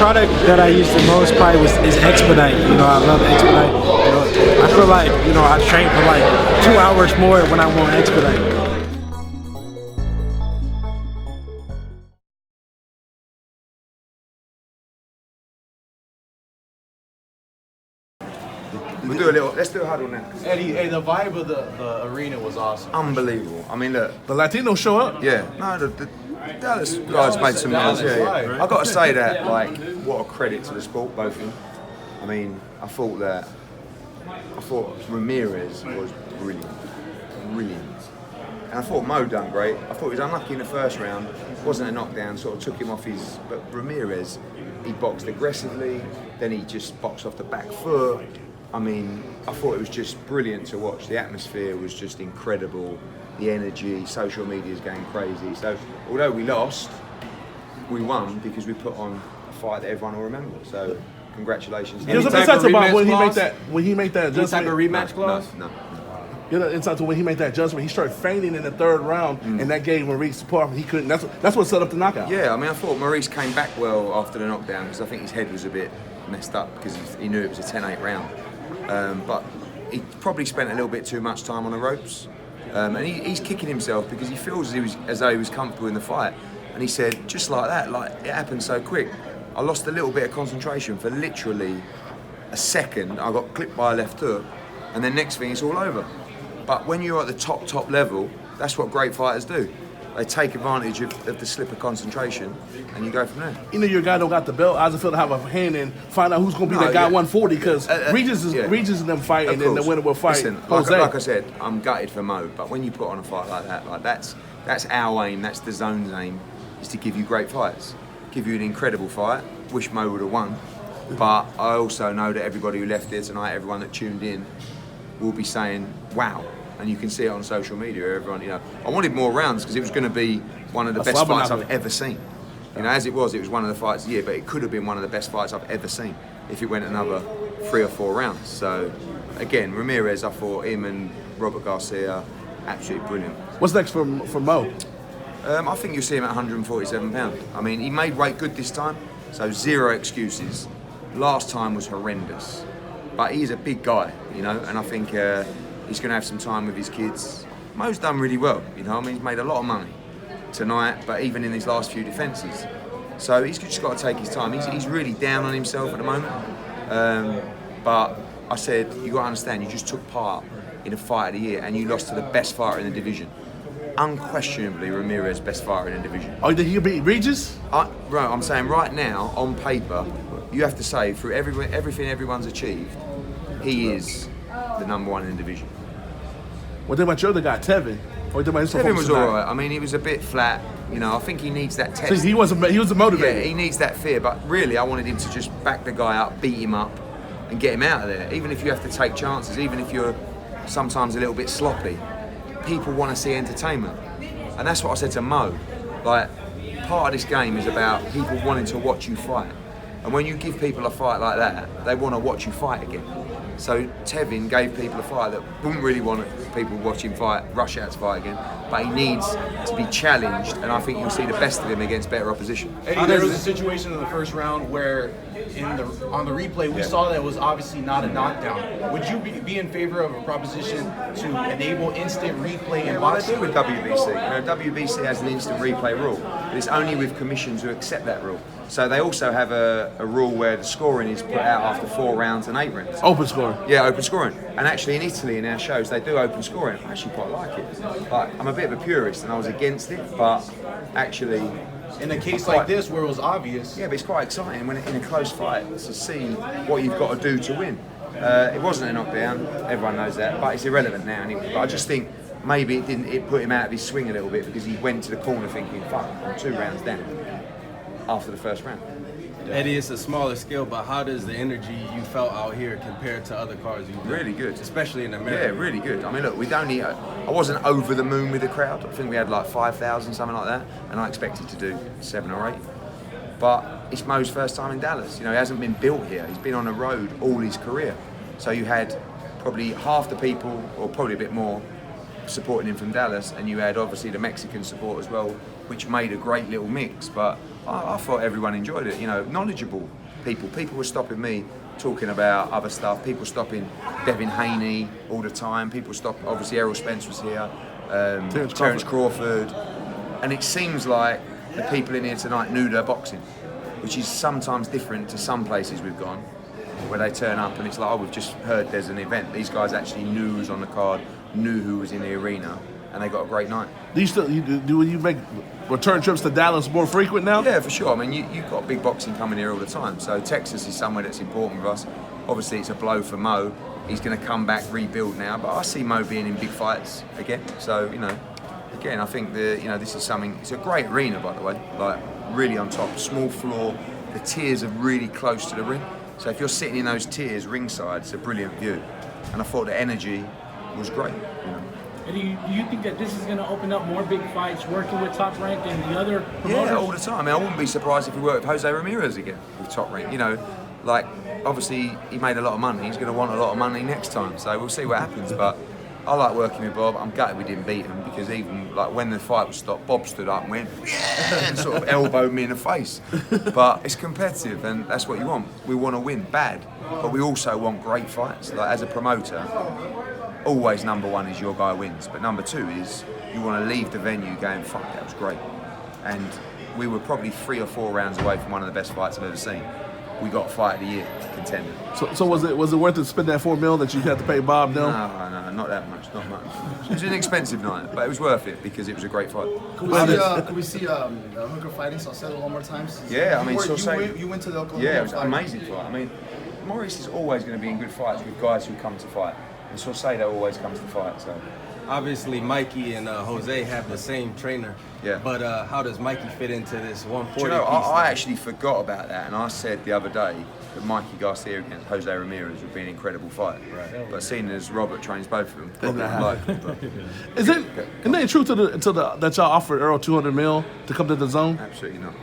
product that I use the most probably is Expedite. You know, I love Expedite. You know, I feel like, you know, I train for like 2 hours more when I'm on Expedite. We'll do a little. Let's do a huddle now. Eddie, hey, the vibe of the arena was awesome. Unbelievable. I mean, look. The Latinos show up. Yeah. No, the Dallas guys made some noise. Yeah. I got to say that, like, what a credit to the sport, both of them. I mean, I thought Ramirez was brilliant. And I thought Mo done great. I thought he was unlucky in the first round. Wasn't a knockdown, sort of took him off his. But Ramirez, he boxed aggressively. Then he just boxed off the back foot. I mean, I thought it was just brilliant to watch. The atmosphere was just incredible. The energy, social media's going crazy. So, although we lost, we won because we put on a fight that everyone will remember. So, congratulations. There's a insight about when he made that adjustment. Type of rematch clause? No. You know, insight to when he made that adjustment, he started feigning in the third round, and that gave Maurice support. He couldn't. That's what set up the knockout. Yeah, I mean, I thought Maurice came back well after the knockdown because I think his head was a bit messed up because he knew it was a 10-8 round. But he probably spent a little bit too much time on the ropes. And he's kicking himself because he feels as though he was comfortable in the fight. And he said, just like that, like it happened so quick. I lost a little bit of concentration for literally a second. I got clipped by a left hook, and then next thing it's all over. But when you're at the top level, that's what great fighters do. They take advantage of the slip of concentration, and you go from there. You know, your guy don't got the belt. I just feel to have a hand in, find out who's going to be that guy 140, because Regis and them fight, and then the winner will fight. Listen, Jose. like I said, I'm gutted for Mo, but when you put on a fight like that, that's our aim. That's the zone's aim, is to give you great fights, give you an incredible fight. Wish Mo would have won, but I also know that everybody who left here tonight, everyone that tuned in, will be saying, "Wow." And you can see it on social media. Everyone, you know, I wanted more rounds because it was going to be one of the best fights I've ever seen. You know, as it was one of the fights of the year, but it could have been one of the best fights I've ever seen if it went another 3 or 4 rounds. So, again, Ramirez, I thought him and Robert Garcia, absolutely brilliant. What's next for Mo? I think you'll see him at 147 pounds. I mean, he made weight good this time, so 0 excuses. Last time was horrendous, but he's a big guy, you know, and I think he's going to have some time with his kids. Mo's done really well, you know. I mean, he's made a lot of money tonight, but even in his last few defences. So he's just got to take his time. He's really down on himself at the moment. But I said, you got to understand, you just took part in a fight of the year and you lost to the best fighter in the division. Unquestionably, Ramirez, best fighter in the division. Oh, did he beat Regis? I'm saying right now, on paper, you have to say, through everything everyone's achieved, he is the number 1 in the division. What about your other guy, Tevin? Tevin was all right. I mean, he was a bit flat. You know, I think he needs that test. So he was motivated. Yeah, he needs that fear. But really, I wanted him to just back the guy up, beat him up, and get him out of there. Even if you have to take chances, even if you're sometimes a little bit sloppy, people want to see entertainment. And that's what I said to Mo. Like, part of this game is about people wanting to watch you fight. And when you give people a fight like that, they want to watch you fight again. So Tevin gave people a fight that wouldn't really want people watching fight, rush out to fight again, but he needs to be challenged, and I think you'll see the best of him against better opposition. Eddie, there was a situation in the first round where on the replay we saw that it was obviously not a knockdown. Would you be in favor of a proposition to enable instant replay in boxing? Well, they do with WBC. You know, WBC has an instant replay rule, but it's only with commissions who accept that rule. So they also have a rule where the scoring is put out after 4 rounds and 8 rounds. Open scoring. Yeah, open scoring. And actually in Italy, in our shows, they do open scoring. I actually quite like it. Like, I'm a bit of a purist and I was against it, but actually... In a case like this where it was obvious... Yeah, but it's quite exciting when in a close fight to see what you've got to do to win. It wasn't a knockdown, everyone knows that, but it's irrelevant now anyway. But I just think maybe it put him out of his swing a little bit because he went to the corner thinking, fuck, I'm 2 rounds down after the first round. Eddie, it's a smaller scale, but how does the energy you felt out here compare to other cards you've done? Really good. Especially in America. Yeah, really good. I mean, look, I wasn't over the moon with the crowd. I think we had like 5,000, something like that, and I expected to do 7 or 8. But it's Mo's first time in Dallas. You know, he hasn't been built here. He's been on the road all his career. So you had probably half the people, or probably a bit more, supporting him from Dallas, and you had obviously the Mexican support as well which made a great little mix. But I thought everyone enjoyed it. You know, knowledgeable people. People were stopping me talking about other stuff. People stopping Devin Haney all the time. People stop. Obviously, Errol Spence was here. Terence Crawford. And it seems like the people in here tonight knew their boxing, which is sometimes different to some places we've gone, where they turn up and it's like, oh, we've just heard there's an event. These guys actually knew who was on the card, knew who was in the arena, and they got a great night. Do you make return trips to Dallas more frequent now? Yeah, for sure. I mean, you've got big boxing coming here all the time. So Texas is somewhere that's important for us. Obviously, it's a blow for Mo. He's going to come back, rebuild now. But I see Mo being in big fights again. So, you know, again, I think this is something. It's a great arena, by the way. Like really on top, small floor. The tiers are really close to the ring. So if you're sitting in those tiers ringside, it's a brilliant view. And I thought the energy was great. You know. And do you think that this is going to open up more big fights, working with Top Rank and the other promoters? Yeah, all the time. I mean, I wouldn't be surprised if we worked with Jose Ramirez again with Top Rank. You know, like obviously he made a lot of money. He's going to want a lot of money next time. So we'll see what happens. But I like working with Bob. I'm gutted we didn't beat him because even like when the fight was stopped, Bob stood up and went, yeah, and sort of elbowed me in the face. But it's competitive and that's what you want. We want to win bad, but we also want great fights. Like as a promoter, always number one is your guy wins, but number two is you want to leave the venue going, fuck, that was great. And we were probably 3 or 4 rounds away from one of the best fights I've ever seen. We got Fight of the Year contender. So was it worth it to spend that $4 million that you had to pay Bob? No, not that much, not much. It was an expensive night, but it was worth it because it was a great fight. Could we see Hooker fighting Saucedo one more time? Yeah, I mean, Saucedo. You went to the Oklahoma. Yeah, it was an fight. amazing fight. I mean, Maurice is always going to be in good fights with guys who come to fight, and Saucedo always comes to fight. So. Obviously, Mikey and Jose have the same trainer. Yeah. But how does Mikey fit into this 140 Do you know, piece? I actually forgot about that, and I said the other day that Mikey Garcia against Jose Ramirez would be an incredible fight. Right. But seeing as Robert trains both of them, probably unlikely. Isn't it true that y'all offered Earl $200 million to come to the zone? Absolutely not.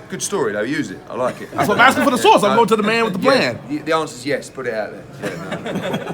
Good story though. Use it. I like it. That's what I'm asking for the source. I'm going to the man with the plan. Yes. The answer is yes. Put it out there. Yeah, no.